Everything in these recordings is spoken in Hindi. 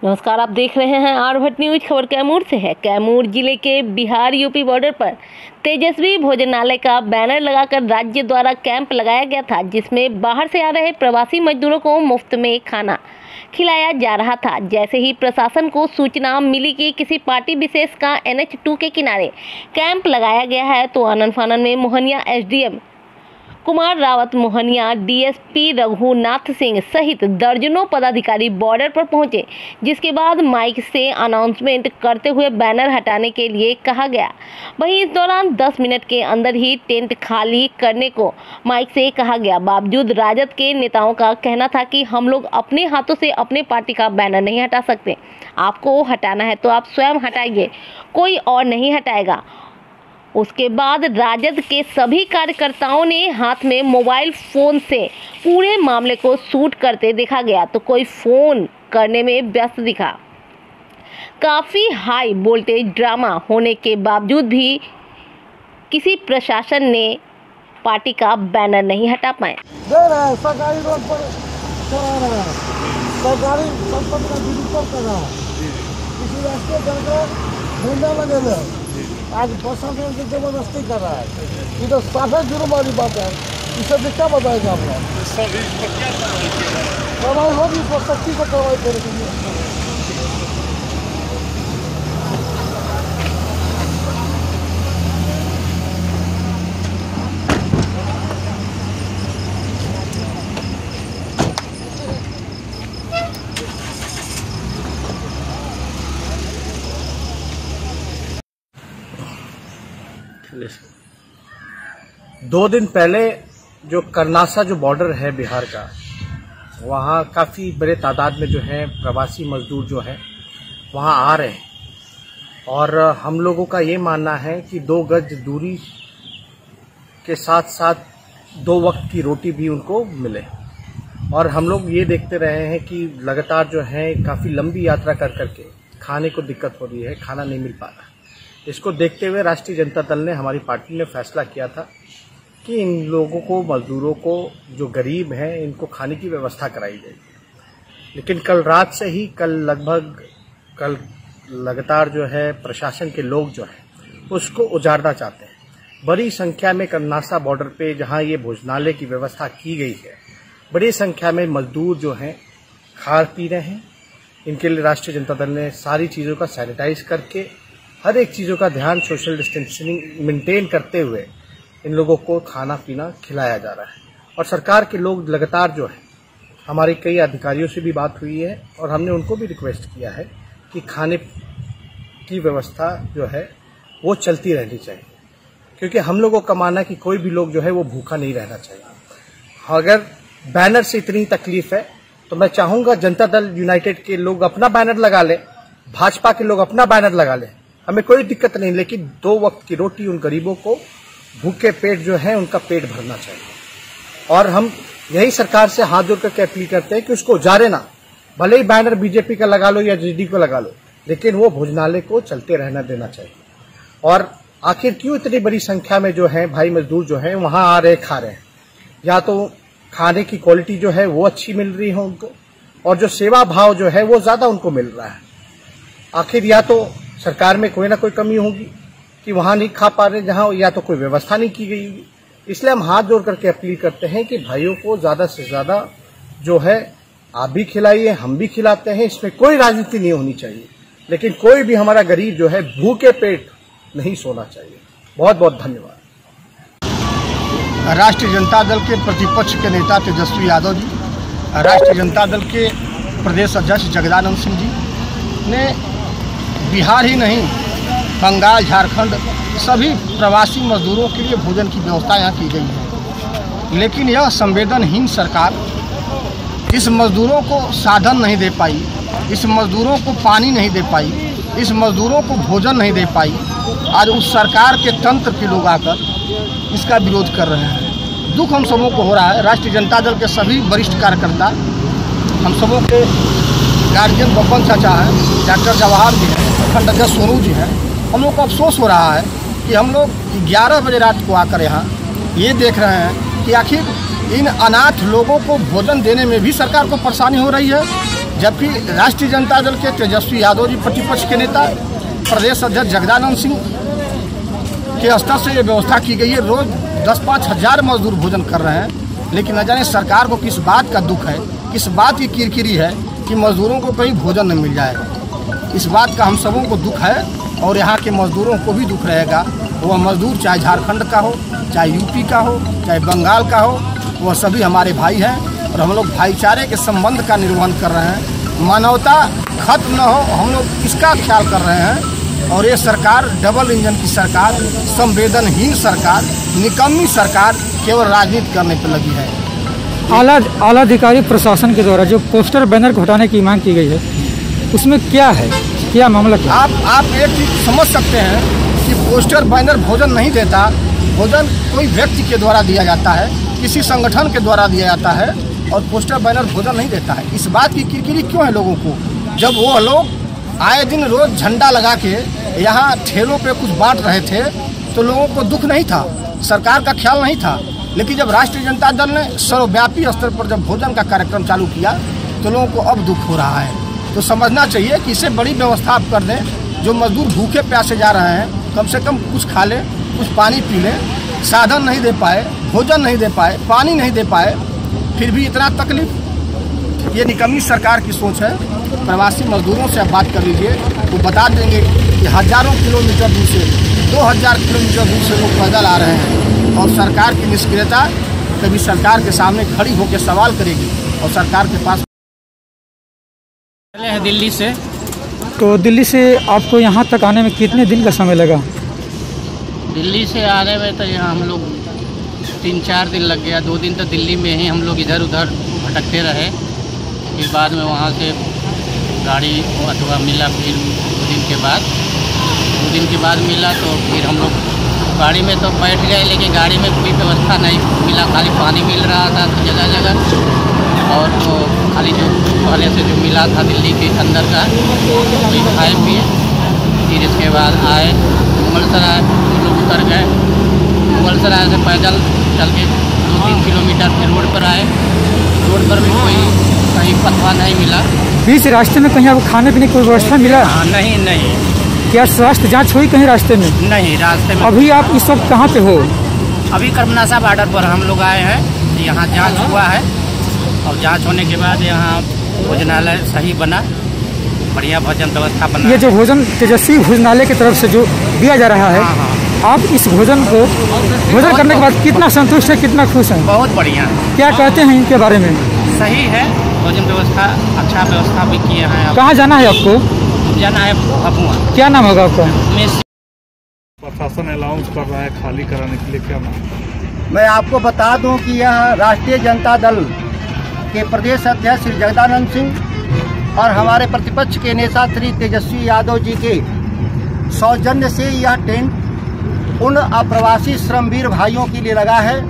नमस्कार, आप देख रहे हैं आरभट न्यूज। खबर कैमूर से है। कैमूर जिले के बिहार यूपी बॉर्डर पर तेजस्वी भोजनालय का बैनर लगाकर राज्य द्वारा कैंप लगाया गया था, जिसमें बाहर से आ रहे प्रवासी मजदूरों को मुफ्त में खाना खिलाया जा रहा था। जैसे ही प्रशासन को सूचना मिली कि किसी पार्टी विशेष का NH2 के किनारे कैंप लगाया गया है, तो आनन फानन में मोहनिया SDM कुमार रावत, मोहनिया DSP रघुनाथ सिंह सहित दर्जनों पदाधिकारी बॉर्डर पर पहुंचे, जिसके बाद माइक से अनाउंसमेंट करते हुए बैनर हटाने के लिए कहा गया। वहीं इस दौरान 10 मिनट के अंदर ही टेंट खाली करने को माइक से कहा गया। बावजूद राजद के नेताओं का कहना था कि हम लोग अपने हाथों से अपने पार्टी का बैनर नहीं हटा सकते, आपको हटाना है तो आप स्वयं हटाइए, कोई और नहीं हटाएगा। उसके बाद राजद के सभी कार्यकर्ताओं ने हाथ में मोबाइल फोन से पूरे मामले को शूट करते देखा गया, तो कोई फोन करने में व्यस्त दिखा। काफी हाई वोल्टेज ड्रामा होने के बावजूद भी किसी प्रशासन ने पार्टी का बैनर नहीं हटा पाए। सरकारी रोड पर सरकारी संपत्ति का दुरुपयोग कर रहा है, किसी रास्ते चलकर झंडा लगे आज प्रशासन की जबरदस्ती कर रहा है। ये तो साफे जुर्म वाली बात है। इसे भी क्या बताएगा आप लोग? कार्रवाई होगी तो सख्ती से कार्रवाई करेंगे। दो दिन पहले जो करनासा जो बॉर्डर है बिहार का, वहाँ काफ़ी बड़े तादाद में जो है प्रवासी मजदूर जो है वहाँ आ रहे हैं, और हम लोगों का ये मानना है कि 2 गज दूरी के साथ साथ 2 वक्त की रोटी भी उनको मिले। और हम लोग ये देखते रहे हैं कि लगातार जो है काफ़ी लंबी यात्रा कर करके खाने को दिक्कत हो रही है, खाना नहीं मिल पा रहा। इसको देखते हुए राष्ट्रीय जनता दल ने, हमारी पार्टी ने फैसला किया था कि इन लोगों को, मजदूरों को, जो गरीब हैं, इनको खाने की व्यवस्था कराई जाएगी। लेकिन कल रात से ही कल लगातार जो है प्रशासन के लोग जो है उसको उजाड़ना चाहते हैं। बड़ी संख्या में करनासा बॉर्डर पे जहां ये भोजनालय की व्यवस्था की गई है, बड़ी संख्या में मजदूर जो हैं खा पी रहे हैं। इनके लिए राष्ट्रीय जनता दल ने सारी चीज़ों का सैनिटाइज करके, हर एक चीज़ों का ध्यान, सोशल डिस्टेंसिंग मेंटेन करते हुए इन लोगों को खाना पीना खिलाया जा रहा है। और सरकार के लोग लगातार जो है, हमारे कई अधिकारियों से भी बात हुई है और हमने उनको भी रिक्वेस्ट किया है कि खाने की व्यवस्था जो है वो चलती रहनी चाहिए, क्योंकि हम लोगों का मानना है कि कोई भी लोग जो है वो भूखा नहीं रहना चाहिए। अगर बैनर से इतनी तकलीफ है तो मैं चाहूंगा जनता दल यूनाइटेड के लोग अपना बैनर लगा ले, भाजपा के लोग अपना बैनर लगा ले, हमें कोई दिक्कत नहीं। लेकिन 2 वक्त की रोटी उन गरीबों को, भूखे पेट जो है उनका पेट भरना चाहिए। और हम यही सरकार से हाथ जोड़ करके अपील करते हैं कि उसको उजाड़े ना। भले ही बैनर बीजेपी का लगा लो या JD को लगा लो, लेकिन वो भोजनालय को चलते रहना देना चाहिए। और आखिर क्यों इतनी बड़ी संख्या में जो है भाई मजदूर जो है वहां आ रहे, खा रहे हैं? या तो खाने की क्वालिटी जो है वो अच्छी मिल रही है उनको, और जो सेवा भाव जो है वो ज्यादा उनको मिल रहा है। आखिर या तो सरकार में कोई ना कोई कमी होगी कि वहां नहीं खा पा रहे, जहां या तो कोई व्यवस्था नहीं की गई होगी। इसलिए हम हाथ जोड़ करके अपील करते हैं कि भाइयों को ज्यादा से ज्यादा जो है आप भी खिलाइए, हम भी खिलाते हैं, इसमें कोई राजनीति नहीं होनी चाहिए। लेकिन कोई भी हमारा गरीब जो है भूखे पेट नहीं सोना चाहिए। बहुत बहुत धन्यवाद। राष्ट्रीय जनता दल के प्रतिपक्ष के नेता तेजस्वी यादव जी, राष्ट्रीय जनता दल के प्रदेश अध्यक्ष जगदानंद सिंह जी ने बिहार ही नहीं, बंगाल, झारखंड, सभी प्रवासी मजदूरों के लिए भोजन की व्यवस्था यहाँ की गई है। लेकिन यह संवेदनहीन सरकार इस मजदूरों को साधन नहीं दे पाई, इस मजदूरों को पानी नहीं दे पाई, इस मजदूरों को भोजन नहीं दे पाई। आज उस सरकार के तंत्र के लोग आकर इसका विरोध कर रहे हैं। दुख हम सबों को हो रहा है। राष्ट्रीय जनता दल के सभी वरिष्ठ कार्यकर्ता, हम सबों के गार्जियन बब्बन चाचा हैं, डॉक्टर जवाहर जी हैं, प्रखंड अध्यक्ष सोनू जी हैं, हम लोग को अफसोस हो रहा है कि हम लोग 11 बजे रात को आकर यहाँ ये देख रहे हैं कि आखिर इन अनाथ लोगों को भोजन देने में भी सरकार को परेशानी हो रही है। जबकि राष्ट्रीय जनता दल के तेजस्वी यादव जी प्रतिपक्ष के नेता, प्रदेश अध्यक्ष जगदानंद सिंह के स्तर से ये व्यवस्था की गई है। रोज 10-5 हज़ार मजदूर भोजन कर रहे हैं, लेकिन न जाने सरकार को किस बात का दुख है, किस बात की किरकिरी है कि मजदूरों को कहीं भोजन न मिल जाए। इस बात का हम सबों को दुख है और यहाँ के मजदूरों को भी दुख रहेगा। वह मजदूर चाहे झारखंड का हो, चाहे यूपी का हो, चाहे बंगाल का हो, वह सभी हमारे भाई हैं और हम लोग भाईचारे के संबंध का निर्वहन कर रहे हैं। मानवता खत्म न हो, हम लोग इसका ख्याल कर रहे हैं। और ये सरकार डबल इंजन की सरकार, संवेदनहीन सरकार, निकम्मी सरकार केवल राजनीति करने पर लगी है। आला अधिकारी प्रशासन के द्वारा जो पोस्टर बैनर को हटाने की मांग की गई है, उसमें क्या है, क्या मामला क्या? आप एक चीज समझ सकते हैं कि पोस्टर बैनर भोजन नहीं देता। भोजन कोई व्यक्ति के द्वारा दिया जाता है, किसी संगठन के द्वारा दिया जाता है, और पोस्टर बैनर भोजन नहीं देता है। इस बात की किरकिरी क्यों है लोगों को, जब वो लोग आए दिन रोज झंडा लगा के यहाँ ठेलों पे कुछ बांट रहे थे तो लोगों को दुख नहीं था, सरकार का ख्याल नहीं था। लेकिन जब राष्ट्रीय जनता दल ने सर्वव्यापी स्तर पर जब भोजन का कार्यक्रम चालू किया तो लोगों को अब दुख हो रहा है। तो समझना चाहिए कि इससे बड़ी व्यवस्था आप कर दें। जो मजदूर भूखे प्यासे जा रहे हैं, कम से कम कुछ खा लें, कुछ पानी पी लें। साधन नहीं दे पाए, भोजन नहीं दे पाए, पानी नहीं दे पाए, फिर भी इतना तकलीफ। ये निकम्मी सरकार की सोच है। प्रवासी मजदूरों से आप बात कर लीजिए, वो बता देंगे कि हजारों किलोमीटर दूर से, 2000 किलोमीटर दूर से लोग पैदल आ रहे हैं। और सरकार की निष्क्रियता कभी सरकार के सामने खड़ी होकर सवाल करेगी और सरकार के पास है दिल्ली से। तो दिल्ली से आपको यहाँ तक आने में कितने दिन का समय लगा? दिल्ली से आने में तो यहाँ हम लोग 3-4 दिन लग गया। 2 दिन तो दिल्ली में ही हम लोग इधर उधर भटकते रहे। फिर बाद में वहाँ से गाड़ी अथवा मिला। फिर 2 दिन के बाद मिला तो फिर हम लोग गाड़ी में तो बैठ गए, लेकिन गाड़ी में कोई व्यवस्था नहीं मिला। खाली पानी मिल रहा था जगह जगह, और तो खाली जो पहले से जो मिला था दिल्ली के अंदर का वही खाए पिए। फिर इसके बाद आए मुगलसराय, लोग उतर गए। मुगलसराय से पैदल चल के 2-3 किलोमीटर फिर रोड पर आए। रोड पर भी कोई कहीं पतवा नहीं मिला। बीच रास्ते में कहीं आपको खाने पीने की कोई व्यवस्था मिला? नहीं। क्या स्वास्थ्य जांच हुई कहीं रास्ते में? नहीं, रास्ते में। अभी आप इस वक्त कहाँ पे हो? अभी कर्मनासा बॉर्डर पर हम लोग आए हैं। यहाँ जांच हुआ है और जांच होने के बाद यहाँ भोजनालय सही बना, बढ़िया भोजन व्यवस्था बना। ये जो भोजन तेजस्वी भोजनालय की तरफ से जो दिया जा रहा है, आप इस भोजन को भोजन करने के बाद कितना संतुष्ट है, कितना खुश हैं? बहुत बढ़िया। क्या कहते हैं इनके बारे में? सही है, भोजन व्यवस्था अच्छा व्यवस्था भी किए हैं। कहाँ जाना है आपको? जाना है भभुआ। क्या नाम होगा आपका? प्रशासन अलाउंस कर रहा है खाली कराने के लिए, क्या नाम? मैं आपको बता दूं कि यह राष्ट्रीय जनता दल के प्रदेश अध्यक्ष श्री जगदानंद सिंह और हमारे प्रतिपक्ष के नेता श्री तेजस्वी यादव जी के सौजन्य से यह टेंट उन अप्रवासी श्रमवीर भाइयों के लिए लगा है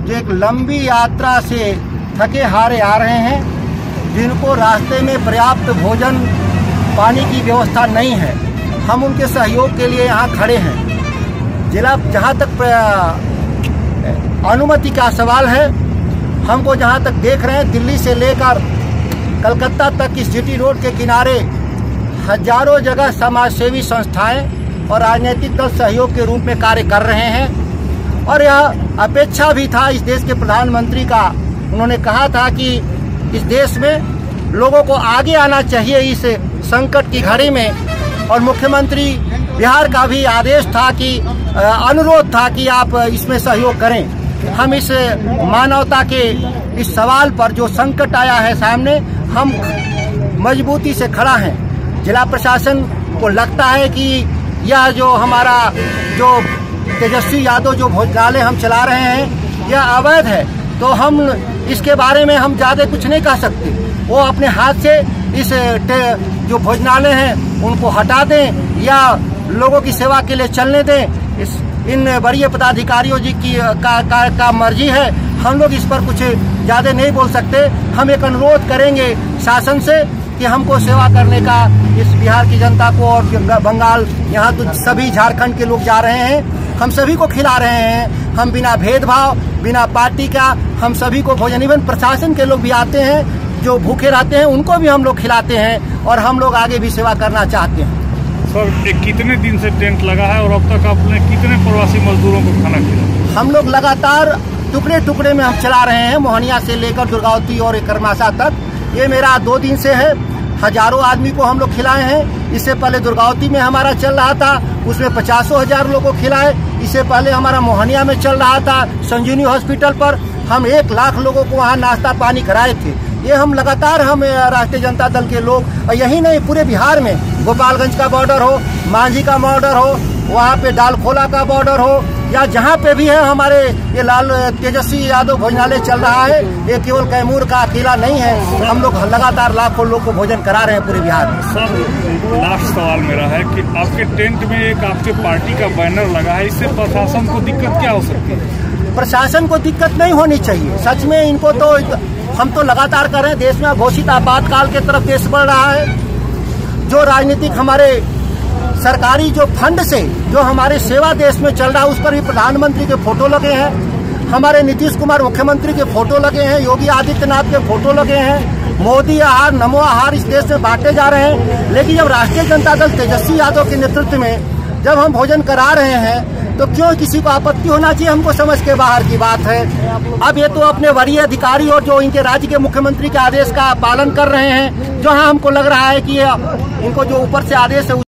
जो एक लंबी यात्रा से थके हारे आ रहे हैं, जिनको रास्ते में पर्याप्त भोजन पानी की व्यवस्था नहीं है। हम उनके सहयोग के लिए यहाँ खड़े हैं। जिला जहाँ तक अनुमति का सवाल है, हमको जहाँ तक देख रहे हैं दिल्ली से लेकर कलकत्ता तक इस जीटी रोड के किनारे हजारों जगह समाजसेवी संस्थाएं और राजनीतिक दल सहयोग के रूप में कार्य कर रहे हैं। और यह अपेक्षा भी था इस देश के प्रधानमंत्री का। उन्होंने कहा था कि इस देश में लोगों को आगे आना चाहिए इस संकट की घड़ी में। और मुख्यमंत्री बिहार का भी आदेश था कि अनुरोध था कि आप इसमें सहयोग करें। हम इस मानवता के इस सवाल पर जो संकट आया है सामने, हम मजबूती से खड़ा हैं। जिला प्रशासन को लगता है कि यह जो हमारा जो तेजस्वी यादव जो भोजनालय हम चला रहे हैं यह अवैध है, तो हम इसके बारे में हम ज़्यादा कुछ नहीं कह सकते। वो अपने हाथ से इस जो भोजनालय हैं उनको हटा दें या लोगों की सेवा के लिए चलने दें। इन वरीय पदाधिकारियों जी की का मर्जी है। हम लोग इस पर कुछ ज़्यादा नहीं बोल सकते। हम एक अनुरोध करेंगे शासन से कि हमको सेवा करने का इस बिहार की जनता को और बंगाल, यहाँ तो सभी झारखंड के लोग जा रहे हैं, हम सभी को खिला रहे हैं। हम बिना भेदभाव, बिना पार्टी का हम सभी को भोजन, इवन प्रशासन के लोग भी आते हैं जो भूखे रहते हैं उनको भी हम लोग खिलाते हैं और हम लोग आगे भी सेवा करना चाहते हैं। सर, कितने दिन से टेंट लगा है और अब तक आपने कितने प्रवासी मजदूरों को खाना खिलाया? हम लोग लगातार टुकड़े टुकड़े में हम चला रहे हैं, मोहनिया से लेकर दुर्गावती और करमासा तक। ये मेरा 2 दिन से है। हजारों आदमी को हम लोग खिलाए हैं। इससे पहले दुर्गावती में हमारा चल रहा था, उसमें 50,000 लोगों को खिलाए। इससे पहले हमारा मोहनिया में चल रहा था, संजीवनी हॉस्पिटल पर हम 1 लाख लोगों को वहाँ नाश्ता पानी कराए थे। ये हम लगातार हम राष्ट्रीय जनता दल के लोग, और यही नहीं पूरे बिहार में, गोपालगंज का बॉर्डर हो, मांझी का बॉर्डर हो, वहाँ पे डालखोला का बॉर्डर हो, या जहाँ पे भी है हमारे ये लाल तेजस्वी यादव भोजनालय चल रहा है। ये केवल कैमूर का अकेला नहीं है, हम लोग लगातार लाखों लोग को भोजन करा रहे हैं पूरे बिहार में। सर, लास्ट सवाल मेरा है कि आपके टेंट में एक आपके पार्टी का बैनर लगा है, इससे प्रशासन को दिक्कत क्या हो सकती है? प्रशासन को दिक्कत नहीं होनी चाहिए। सच में इनको तो हम तो लगातार कर रहे हैं। देश में घोषित आपातकाल की तरफ देश बढ़ रहा है। जो राजनीतिक हमारे सरकारी जो फंड से जो हमारे सेवा देश में चल रहा है, उस पर भी प्रधानमंत्री के फोटो लगे हैं, हमारे नीतीश कुमार मुख्यमंत्री के फोटो लगे हैं, योगी आदित्यनाथ के फोटो लगे हैं। मोदी आहार, नमो आहार इस देश में बांटे जा रहे हैं। लेकिन जब राष्ट्रीय जनता दल तेजस्वी यादव के नेतृत्व में जब हम भोजन करा रहे हैं तो क्यों किसी को आपत्ति होना चाहिए? हमको समझ के बाहर की बात है। अब ये तो अपने वरीय अधिकारी और जो इनके राज्य के मुख्यमंत्री के आदेश का पालन कर रहे हैं, जो हाँ हमको लग रहा है कि इनको जो ऊपर से आदेश है